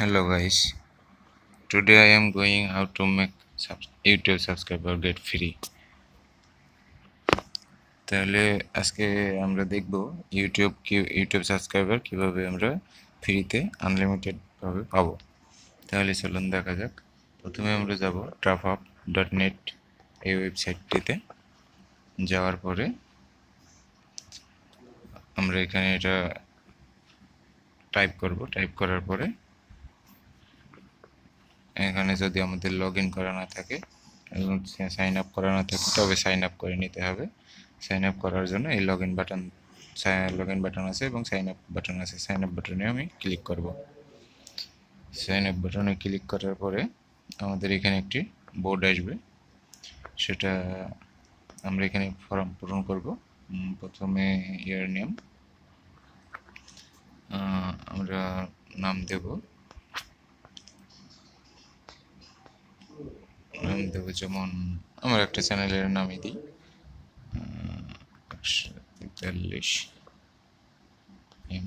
Hello guys, today I am going how to make YouTube subscriber get free. তাহলে আজকে আমরা দেখব YouTube subscriber কিভাবে আমরা ফ্রিতে আনলিমিটেড ভাবে পাবো। তাহলে চলুন দেখা যাক। প্রথমে আমরা যাব traffup.net এই ওয়েবসাইটটিতে। যাওয়ার পরে আমরা এখানে এটা টাইপ করব। টাইপ করার পরে এখানে যদি আমাদের লগইন করা না থাকে এবং সাইন আপ করা না থাকে তবে সাইন আপ করে নিতে হবে। সাইন আপ করার জন্য এই লগইন বাটন আছে এবং সাইন আপ বাটন আছে। সাইন আপ বাটনে আমি ক্লিক করব। সাইন আপ বাটনে ক্লিক করার পরে আমাদের এখানে একটি বোর্ড আসবে, সেটা আমরা এখানে ফর্ম পূরণ করব। প্রথমে ইয়ার নেম আমরা নাম দেব যেমন আমার একটা চ্যানেলের নামই দিই 143 এম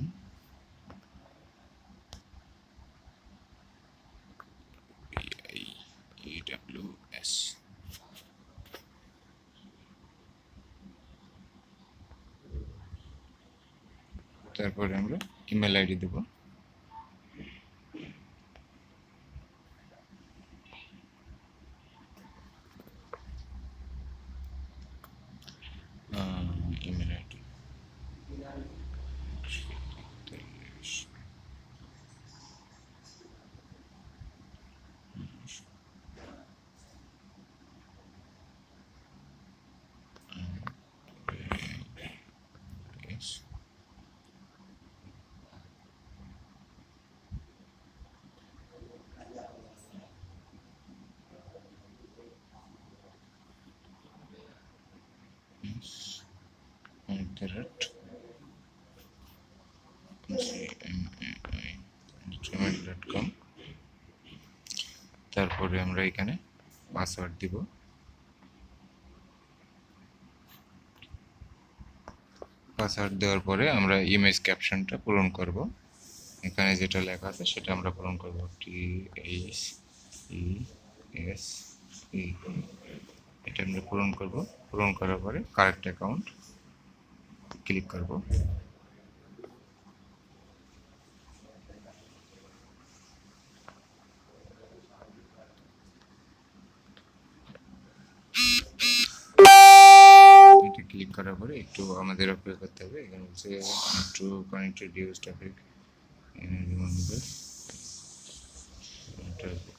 AWS। তারপরে আমরা ইমেল আইডি দেব। Email ID gmail.com। তারপরে আমরা এখানে পাসওয়ার্ড দিব। পাসওয়ার্ড দেওয়ার পরে আমরা ইমেজ ক্যাপশনটা পূরণ করব। এখানে যেটা লেখা আছে সেটা আমরা পূরণ করব। THESE এটা আমরা পূরণ করব। পূরণ করার পরে কারেক্ট অ্যাকাউন্ট ক্লিক করব। এটা ক্লিক করার পরে একটু আমাদের অপেক্ষা করতে হবে। এখানে হচ্ছে to connected use topic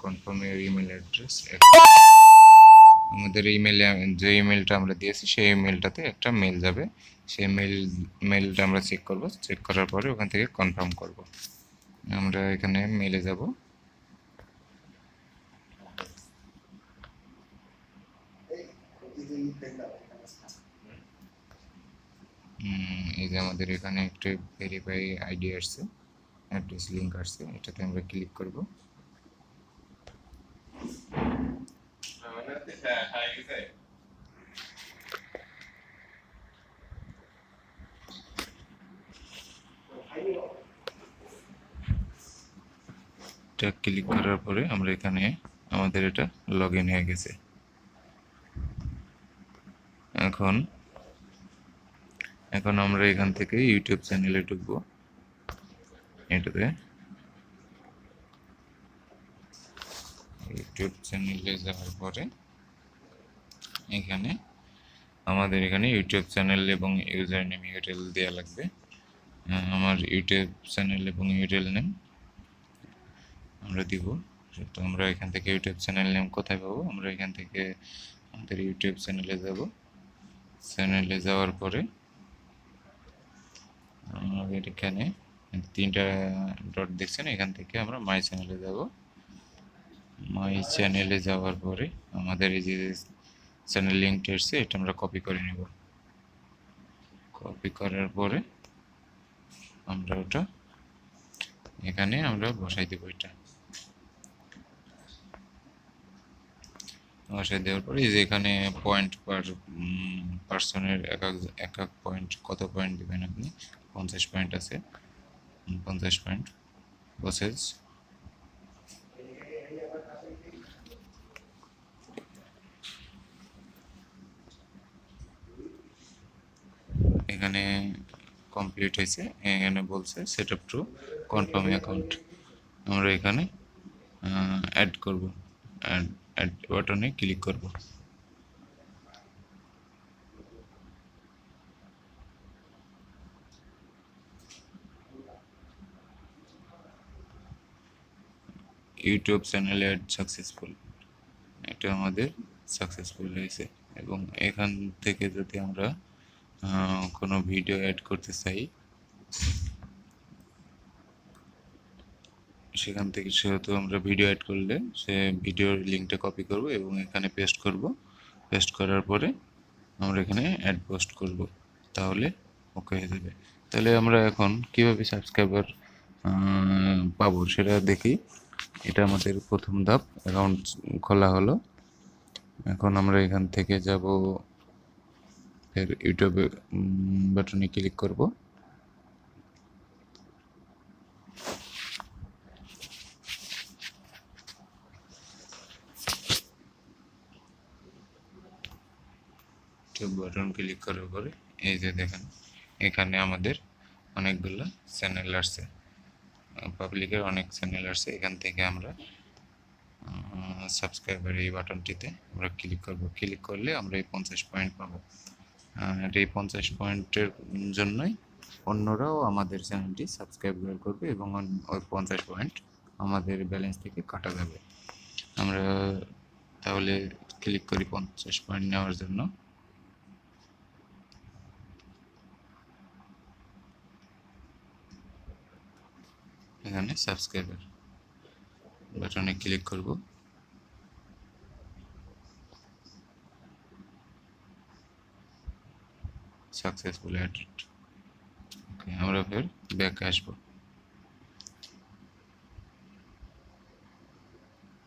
confirm your email address. আমাদের যে ইমেলটা আমরা দিয়েছি সেই ইমেলটাতে একটা মেল যাবে। সেই মেলটা আমরা চেক করব। চেক করার পরে ওখান থেকে কনফার্ম করব। আমরা এখানে মেলে যাব। এই যে আমাদের এখানে একটা ভেরিফাই আইডি আসছে, অ্যাড্রেস লিঙ্ক আসছে, এটাতে আমরা ক্লিক করব। এটা ক্লিক করার পরে আমরা এখানে আমাদের এটা লগ ইন হয়ে গেছে। এখন আমরা এখান থেকে ইউটিউব চ্যানেলে ঢুকবো। এটাতে ইউটিউব চ্যানেলে যাওয়ার পরে আমাদের এখানে ইউটিউব চ্যানেল এবং ইউজার নেম ইউটিউব দেওয়া লাগবে। আমার ইউটিউব চ্যানেল এবং ইউটিউব নেম আমরা দিব। তো আমরা এখান থেকে ইউটিউব চ্যানেল নেম কোথায় পাবো? আমরা এখান থেকে আমাদের ইউটিউব চ্যানেলে যাব। চ্যানেলে যাওয়ার পরে আমাদের এখানে তিনটা ডট দেখছেন, এখান থেকে আমরা মাই চ্যানেলে যাব। মাই চ্যানেলে যাওয়ার পরে আমাদের এই যে চ্যানেল লিঙ্কটা এসছে এটা আমরা কপি করে নেব। কপি করার পরে আমরা ওটা এখানে আমরা বসাই দেবো। এটা বসাই দেওয়ার পরে এই যে এখানে পয়েন্ট পার পার্সনের এক এক পয়েন্ট, কত পয়েন্ট দেবেন আপনি? 50 পয়েন্ট আছে, 50 পয়েন্ট প্রসেস এখানে কমপ্লিট হয়েছে, এখানে বলছে set up to confirm account. আমরা এখানে অ্যাড করব, অ্যাড বাটনে ক্লিক করব। ইউটিউব চ্যানেল অ্যাড সাকসেসফুল, এটা আমাদের সাকসেসফুল হয়েছে। এবং এখান থেকে যদি আমরা কোনো ভিডিও অ্যাড করতে চাই, সেখান থেকে সেহেতু আমরা ভিডিও অ্যাড করলে সে ভিডিওর লিঙ্কটা কপি করব এবং এখানে পেস্ট করব। পেস্ট করার পরে আমরা এখানে অ্যাড পোস্ট করব, তাহলে ওকে হয়ে যাবে। তাহলে আমরা এখন কিভাবে সাবস্ক্রাইবার পাবো সেটা দেখি। এটা আমাদের প্রথম ধাপ, অ্যাকাউন্ট খোলা হলো। এখন আমরা এখান থেকে যাব, ফের ইউটিউবে বাটনে ক্লিক করব। ইউটিউব বাটন ক্লিক করার পরে এই যে দেখেন, এখানে আমাদের অনেকগুলো চ্যানেল আসছে, পাবলিকের অনেক চ্যানেল আসছে। এখান থেকে আমরা সাবস্ক্রাইবার এই বাটনটিতে আমরা ক্লিক করব। ক্লিক করলে আমরা এই 50 পয়েন্ট পাবো। আর এই 50 পয়েন্টের জন্যই অন্যরাও আমাদের চ্যানেলটি সাবস্ক্রাইব করবে এবং ওই 50 পয়েন্ট আমাদের ব্যালেন্স থেকে কাটা যাবে। আমরা তাহলে ক্লিক করি 50 পয়েন্ট নেওয়ার জন্য। এখানে সাবস্ক্রাইবার বাটনে ক্লিক করব। Successful added. ওকে, আমরা ফের ব্যাকে আসব।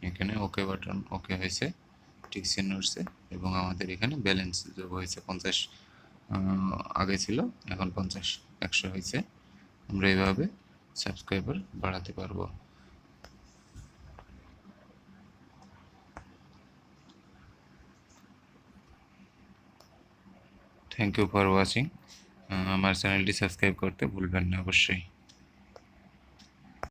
এখানে ওকে বাটন ওকে হয়েছে, টিক চিহ্ন উঠছে এবং আমাদের এখানে ব্যালেন্স যোগ হয়েছে 50। আগে ছিল, এখন 50 100 হয়েছে। আমরা এইভাবে সাবস্ক্রাইবার বাড়াতে পারবো। Thank you for watching. আমার চ্যানেলটি সাবস্ক্রাইব করতে ভুলবেন না অবশ্যই।